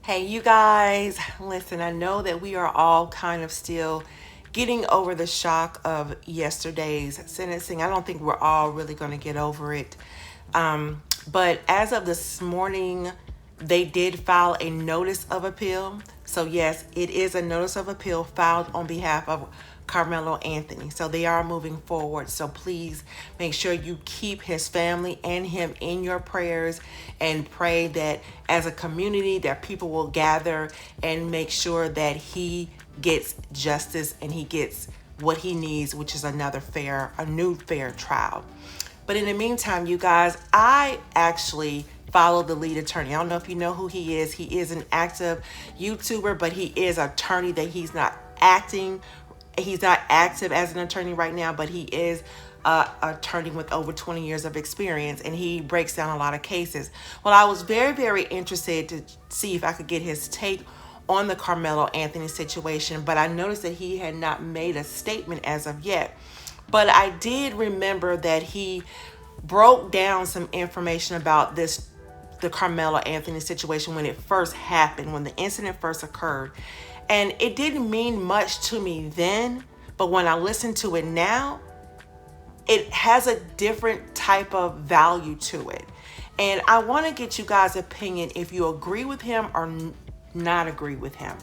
Hey, you guys, listen, I know that we are all kind of still getting over the shock of yesterday's sentencing. I don't think we're all really going to get over it. But as of this morning, they did file a notice of appeal. So, yes, it is a notice of appeal filed on behalf of Carmelo Anthony. So they are moving forward. So please make sure you keep his family and him in your prayers and pray that as a community that people will gather and make sure that he gets justice and he gets what he needs, which is a new fair trial. But in the meantime, you guys, I actually follow the lead attorney. I don't know if you know who he is. He is an active YouTuber, but he is an attorney that he's not active as an attorney right now, but he is an attorney with over 20 years of experience, and he breaks down a lot of cases. Well, I was very, very interested to see if I could get his take on the Carmelo Anthony situation, but I noticed that he had not made a statement as of yet. But I did remember that he broke down some information about the Carmelo Anthony situation when it first happened, when the incident first occurred. And it didn't mean much to me then, but when I listen to it now, it has a different type of value to it. And I want to get you guys' opinion if you agree with him or not agree with him.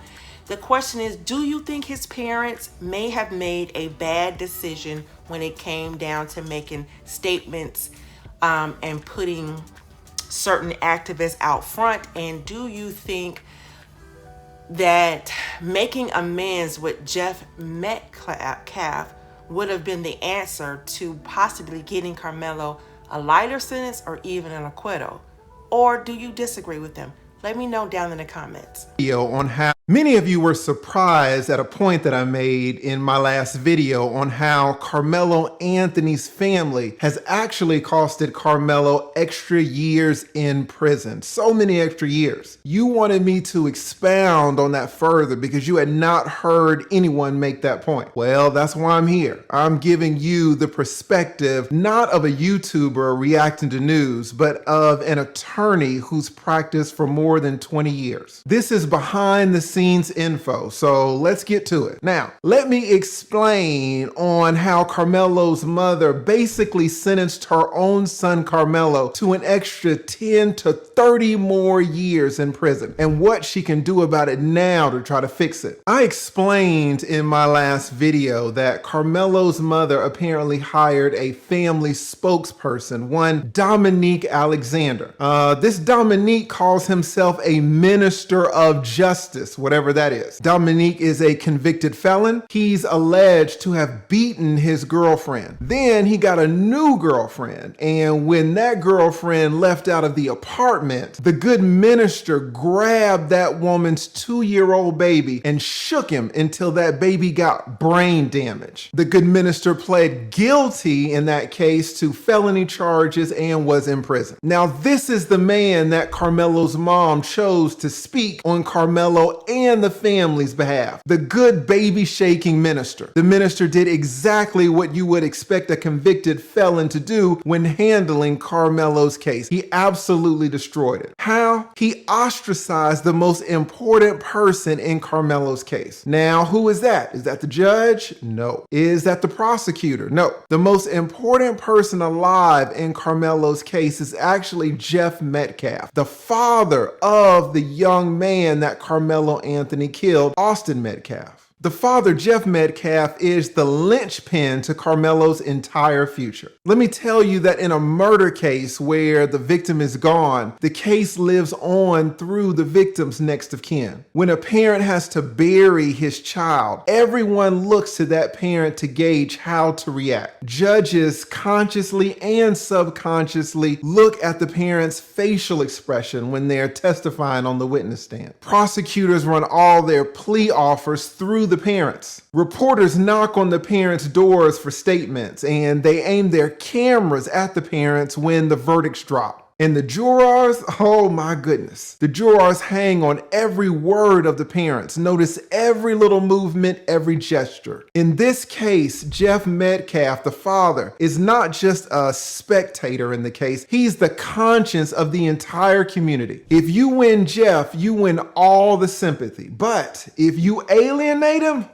The question is, do you think his parents may have made a bad decision when it came down to making statements and putting certain activists out front? And do you think that making amends with Jeff Metcalf would have been the answer to possibly getting Carmelo a lighter sentence or even an acquittal? Or do you disagree with them? Let me know down in the comments. On how many of you were surprised at a point that I made in my last video on how Carmelo Anthony's family has actually costed Carmelo extra years in prison. So many extra years. You wanted me to expound on that further because you had not heard anyone make that point. Well, that's why I'm here. I'm giving you the perspective not of a YouTuber reacting to news, but of an attorney who's practiced for more than 20 years. This is behind the scenes info, so let's get to it. Now, let me explain on how Carmelo's mother basically sentenced her own son Carmelo to an extra 10 to 30 more years in prison and what she can do about it now to try to fix it. I explained in my last video that Carmelo's mother apparently hired a family spokesperson, one Dominique Alexander. This Dominique calls himself a minister of justice, whatever that is. Dominique is a convicted felon. He's alleged to have beaten his girlfriend. Then he got a new girlfriend, and when that girlfriend left out of the apartment, the good minister grabbed that woman's 2-year-old baby and shook him until that baby got brain damage. The good minister pled guilty in that case to felony charges and was in prison. Now, this is the man that Carmelo's mom chose to speak on Carmelo and the family's behalf. The good baby shaking minister. The minister did exactly what you would expect a convicted felon to do when handling Carmelo's case. He absolutely destroyed it. How? He ostracized the most important person in Carmelo's case. Now, who is that? Is that the judge? No. Is that the prosecutor? No. The most important person alive in Carmelo's case is actually Jeff Metcalf, the father of the young man that Carmelo Anthony killed, Austin Metcalf. The father, Jeff Metcalf, is the linchpin to Carmelo's entire future. Let me tell you that in a murder case where the victim is gone, the case lives on through the victim's next of kin. When a parent has to bury his child, everyone looks to that parent to gauge how to react. Judges consciously and subconsciously look at the parent's facial expression when they're testifying on the witness stand. Prosecutors run all their plea offers through the parents. Reporters knock on the parents' doors for statements, and they aim their cameras at the parents when the verdicts drop. And the jurors, oh my goodness. The jurors hang on every word of the parents. Notice every little movement, every gesture. In this case, Jeff Metcalf, the father, is not just a spectator in the case. He's the conscience of the entire community. If you win Jeff, you win all the sympathy. But if you alienate him,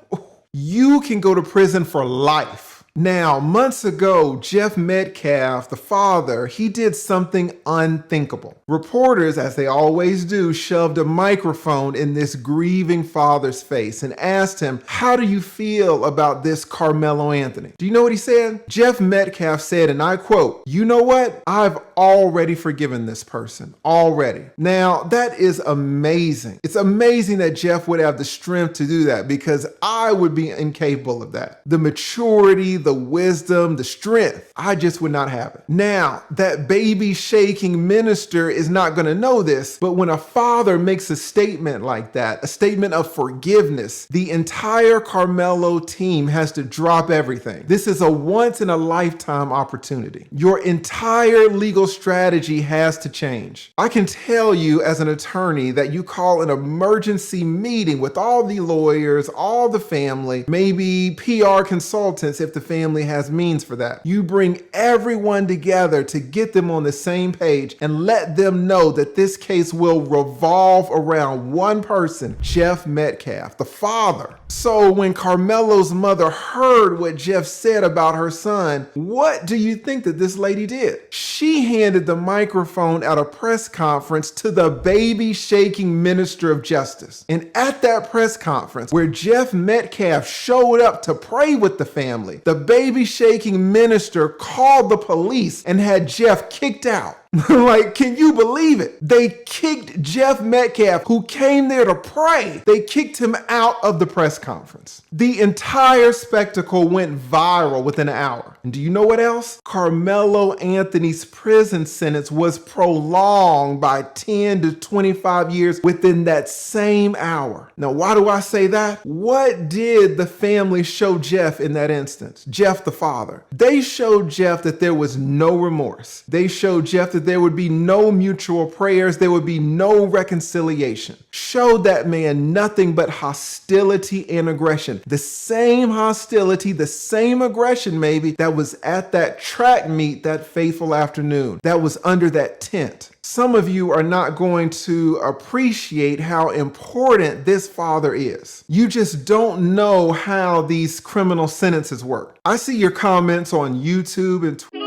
you can go to prison for life. Now, months ago, Jeff Metcalf, the father, he did something unthinkable. Reporters, as they always do, shoved a microphone in this grieving father's face and asked him, "How do you feel about this Karmelo Anthony?" Do you know what he said? Jeff Metcalf said, and I quote, "You know what? I've already forgiven this person. Already." Now, that is amazing. It's amazing that Jeff would have the strength to do that, because I would be incapable of that. The maturity, the wisdom, the strength, I just would not have it. Now, that baby shaking minister is not going to know this, but when a father makes a statement like that, a statement of forgiveness, the entire Karmelo team has to drop everything. This is a once in a lifetime opportunity. Your entire legal strategy has to change. I can tell you as an attorney that you call an emergency meeting with all the lawyers, all the family, maybe PR consultants if the family has means for that. You bring everyone together to get them on the same page and let them know that this case will revolve around one person, Jeff Metcalf, the father. So when Karmelo's mother heard what Jeff said about her son, what do you think that this lady did? She handed the microphone at a press conference to the baby shaking minister of justice. And at that press conference where Jeff Metcalf showed up to pray with the family, the baby shaking minister called the police and had Jeff kicked out. Like, can you believe it? They kicked Jeff Metcalf, who came there to pray. They kicked him out of the press conference. The entire spectacle went viral within an hour. And do you know what else? Karmelo Anthony's prison sentence was prolonged by 10 to 25 years within that same hour. Now, why do I say that? What did the family show Jeff in that instance? Jeff, the father. They showed Jeff that there was no remorse. They showed Jeff that there would be no mutual prayers. There would be no reconciliation. Showed that man nothing but hostility and aggression. The same hostility, the same aggression maybe that was at that track meet that fateful afternoon, that was under that tent. Some of you are not going to appreciate how important this father is. You just don't know how these criminal sentences work. I see your comments on YouTube and Twitter.